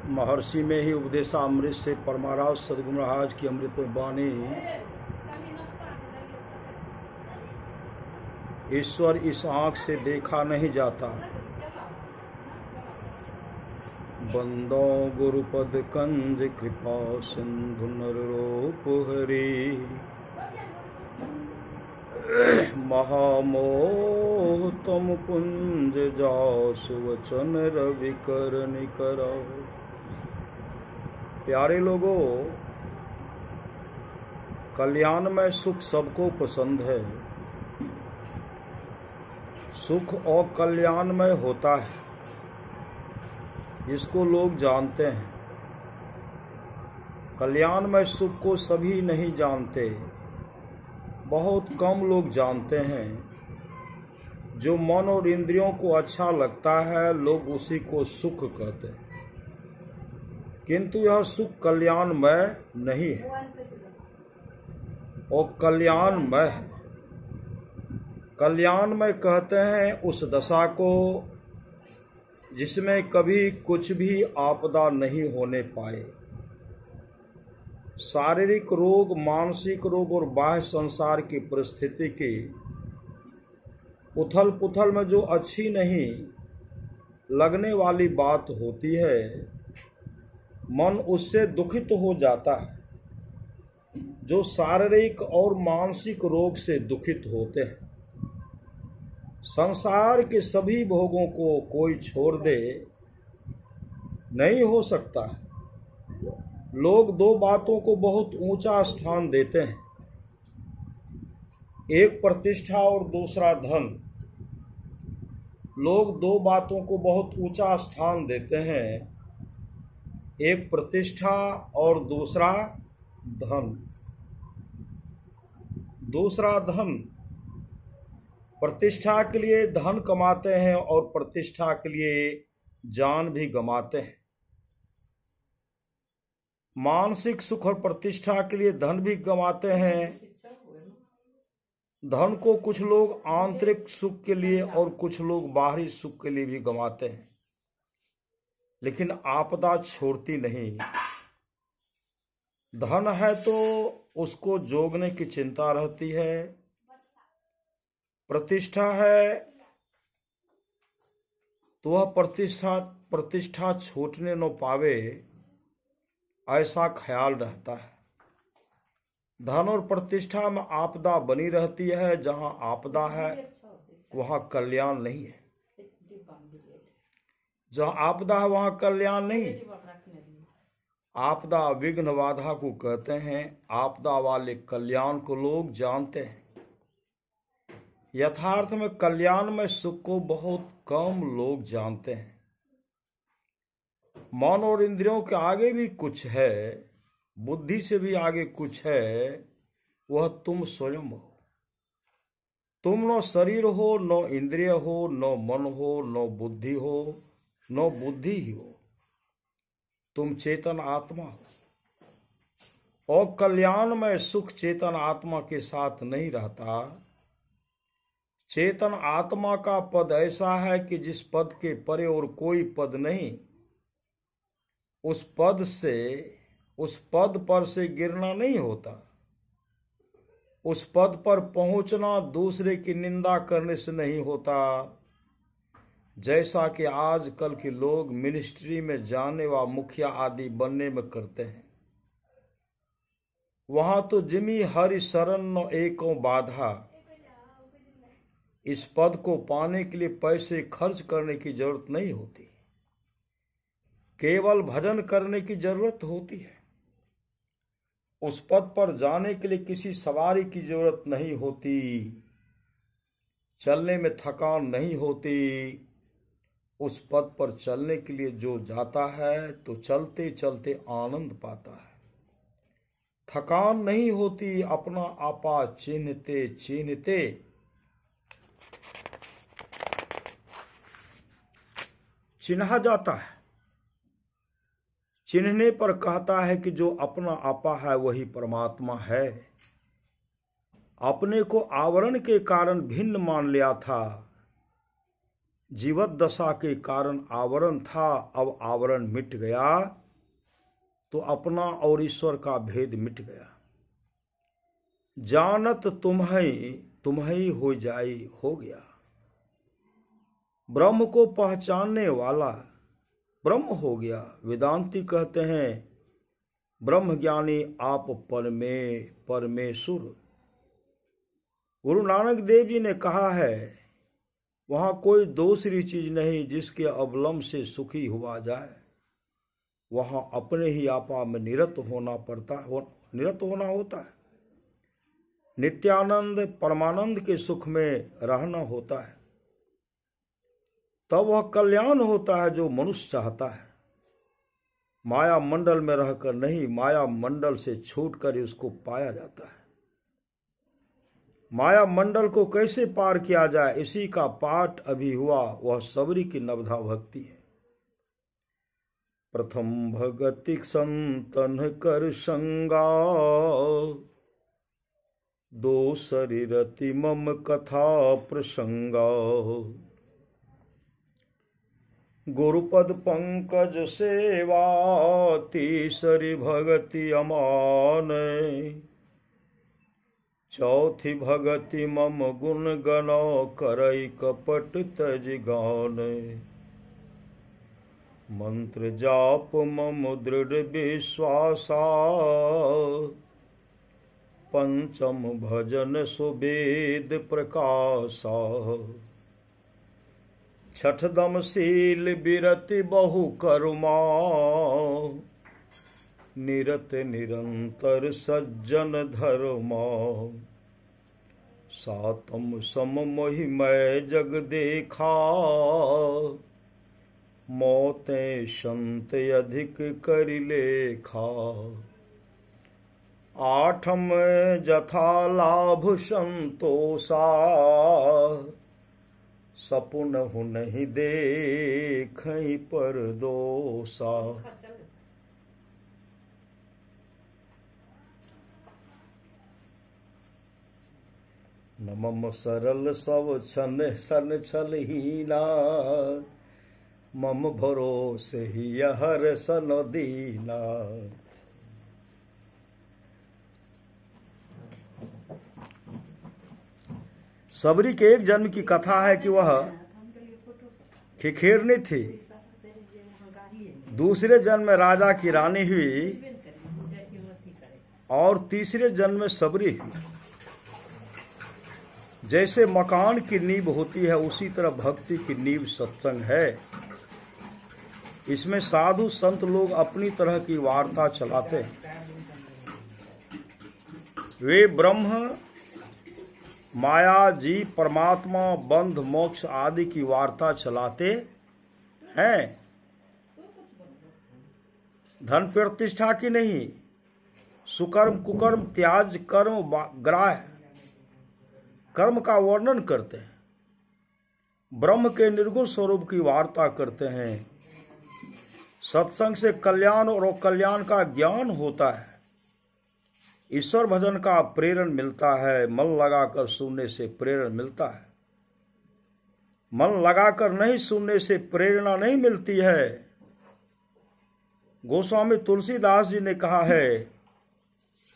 महर्षि में ही उपदेशामृत से परमाराव सद्गुरु महाराज की अमृत वाणी। ईश्वर इस आँख से देखा नहीं जाता। बंदो गुरुपद कंज कृपा सिंधु नररूप हरि। महामोह तम कुंज जासु वचन रवि कर निकरो। प्यारे लोगों, कल्याणमय सुख सबको पसंद है। सुख और कल्याणमय होता है, इसको लोग जानते हैं। कल्याणमय सुख को सभी नहीं जानते, बहुत कम लोग जानते हैं। जो मन और इंद्रियों को अच्छा लगता है, लोग उसी को सुख कहते हैं, किंतु यह सुख कल्याणमय नहीं है और कल्याणमय है। कल्याणमय कहते हैं उस दशा को जिसमें कभी कुछ भी आपदा नहीं होने पाए। शारीरिक रोग, मानसिक रोग और बाह्य संसार की परिस्थिति की उथल पुथल में जो अच्छी नहीं लगने वाली बात होती है, मन उससे दुखित हो जाता है। जो शारीरिक और मानसिक रोग से दुखित होते हैं, संसार के सभी भोगों को कोई छोड़ दे नहीं हो सकता है। लोग दो बातों को बहुत ऊंचा स्थान देते हैं, एक प्रतिष्ठा और दूसरा धन। लोग दो बातों को बहुत ऊंचा स्थान देते हैं, एक प्रतिष्ठा और दूसरा धन। दूसरा धन, प्रतिष्ठा के लिए धन कमाते हैं और प्रतिष्ठा के लिए जान भी गंवाते हैं। मानसिक सुख और प्रतिष्ठा के लिए धन भी गंवाते हैं। धन को कुछ लोग आंतरिक सुख के लिए और कुछ लोग बाहरी सुख के लिए भी गंवाते हैं, लेकिन आपदा छोड़ती नहीं। धन है तो उसको जोगने की चिंता रहती है, प्रतिष्ठा है तो वह प्रतिष्ठा छूटने न पावे, ऐसा ख्याल रहता है। धन और प्रतिष्ठा में आपदा बनी रहती है। जहां आपदा है वहां कल्याण नहीं है, जहां आपदा है वहां कल्याण नहीं। आपदा विघ्न बाधा को कहते हैं। आपदा वाले कल्याण को लोग जानते हैं। यथार्थ में कल्याण में सुख को बहुत कम लोग जानते हैं। मन और इंद्रियों के आगे भी कुछ है, बुद्धि से भी आगे कुछ है, वह तुम स्वयं हो। तुम न शरीर हो, न इंद्रिय हो, न मन हो, न बुद्धि हो, न बुद्धि ही हो। तुम चेतन आत्मा हो और कल्याण में सुख चेतन आत्मा के साथ नहीं रहता। चेतन आत्मा का पद ऐसा है कि जिस पद के परे और कोई पद नहीं। उस पद पर से गिरना नहीं होता। उस पद पर पहुंचना दूसरे की निंदा करने से नहीं होता। जैसा कि आजकल के लोग मिनिस्ट्री में जाने व मुखिया आदि बनने में करते हैं। वहां तो जिमी हरि शरण न एको बाधा। इस पद को पाने के लिए पैसे खर्च करने की जरूरत नहीं होती, केवल भजन करने की जरूरत होती है। उस पद पर जाने के लिए किसी सवारी की जरूरत नहीं होती, चलने में थकान नहीं होती। उस पद पर चलने के लिए जो जाता है तो चलते चलते आनंद पाता है, थकान नहीं होती। अपना आपा चिन्हते चिन्हते चिन्हा जाता है। चिन्हने पर कहता है कि जो अपना आपा है वही परमात्मा है। अपने को आवरण के कारण भिन्न मान लिया था, जीवत दशा के कारण आवरण था, अब आवरण मिट गया तो अपना और ईश्वर का भेद मिट गया। जानत तुम्हें हो जाई हो गया। ब्रह्म को पहचानने वाला ब्रह्म हो गया। वेदांती कहते हैं ब्रह्म ज्ञानी आप परमेश्वर। गुरु नानक देव जी ने कहा है वहां कोई दूसरी चीज नहीं जिसके अवलंब से सुखी हुआ जाए, वहां अपने ही आपा में निरत होना होता है। नित्यानंद परमानंद के सुख में रहना होता है, तब वह कल्याण होता है जो मनुष्य चाहता है। माया मंडल में रहकर नहीं, माया मंडल से छूटकर उसको पाया जाता है। माया मंडल को कैसे पार किया जाए, इसी का पाठ अभी हुआ, वह सबरी की नवधा भक्ति है। प्रथम भगतिक संतन कर संगा, दो शरीरति मम कथा प्रसंगा। गुरुपद पंकज सेवा, तीसरी भगति अमान। चौथी भगति मम गुण गनो, करई कपट तज गान। मंत्र जाप मम दृढ़ विश्वासा, पंचम भजन सुवेद प्रकाशा। छठदम शील विरति बहु करुमा, निरत निरंतर सज्जन धर्मा। सातम सम मोहि मैं जग देखा, मौते संत अधिक कर लेखा। आठम जथा लाभ संतोषा, सपुन हु नहीं देखहि पर दोषा। न मम सरल सब छन सन छल हीना, मम भरोसे ही हर सन दीना। सबरी के एक जन्म की कथा है कि वह खिखेरनी थी, दूसरे जन्म में राजा की रानी हुई और तीसरे जन्म में सबरी हुई। जैसे मकान की नींव होती है उसी तरह भक्ति की नींव सत्संग है। इसमें साधु संत लोग अपनी तरह की वार्ता चलाते हैं। वे ब्रह्म माया जी परमात्मा बंध मोक्ष आदि की वार्ता चलाते हैं, धन प्रतिष्ठा की नहीं। सुकर्म कुकर्म त्याज कर्म ग्राह्य कर्म का वर्णन करते हैं। ब्रह्म के निर्गुण स्वरूप की वार्ता करते हैं। सत्संग से कल्याण और कल्याण का ज्ञान होता है। ईश्वर भजन का प्रेरण मिलता है। मन लगाकर सुनने से प्रेरण मिलता है। मन लगाकर नहीं सुनने से प्रेरणा नहीं मिलती है। गोस्वामी तुलसीदास जी ने कहा है,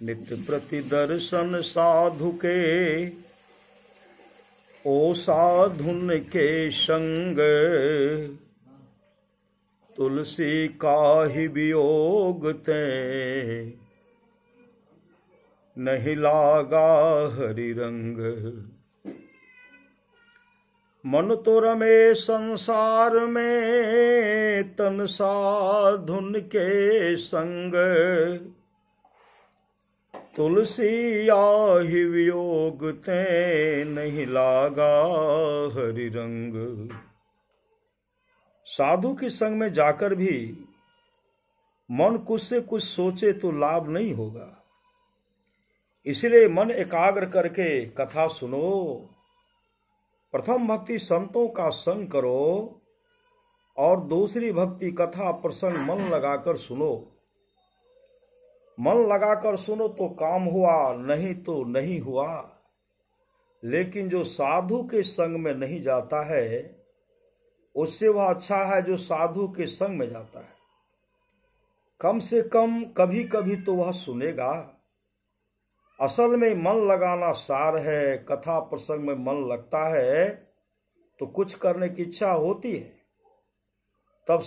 नित्य प्रति दर्शन साधु के, ओ साधुन के संग, तुलसी का ही वियोग ते, नहीं लागा हरि रंग। मन तो रमे संसार में, तन साधुन के संग, तुलसी आहि वियोग ते, नहीं लागा हरि रंग। साधु के संग में जाकर भी मन कुछ से कुछ सोचे तो लाभ नहीं होगा। इसलिए मन एकाग्र करके कथा सुनो। प्रथम भक्ति संतों का संग करो और दूसरी भक्ति कथा प्रसंग मन लगाकर सुनो। मन लगाकर सुनो तो काम हुआ, नहीं तो नहीं हुआ। लेकिन जो साधु के संग में नहीं जाता है उससे वह अच्छा है जो साधु के संग में जाता है। कम से कम कभी कभी तो वह सुनेगा। असल में मन लगाना सार है। कथा प्रसंग में मन लगता है तो कुछ करने की इच्छा होती है। तब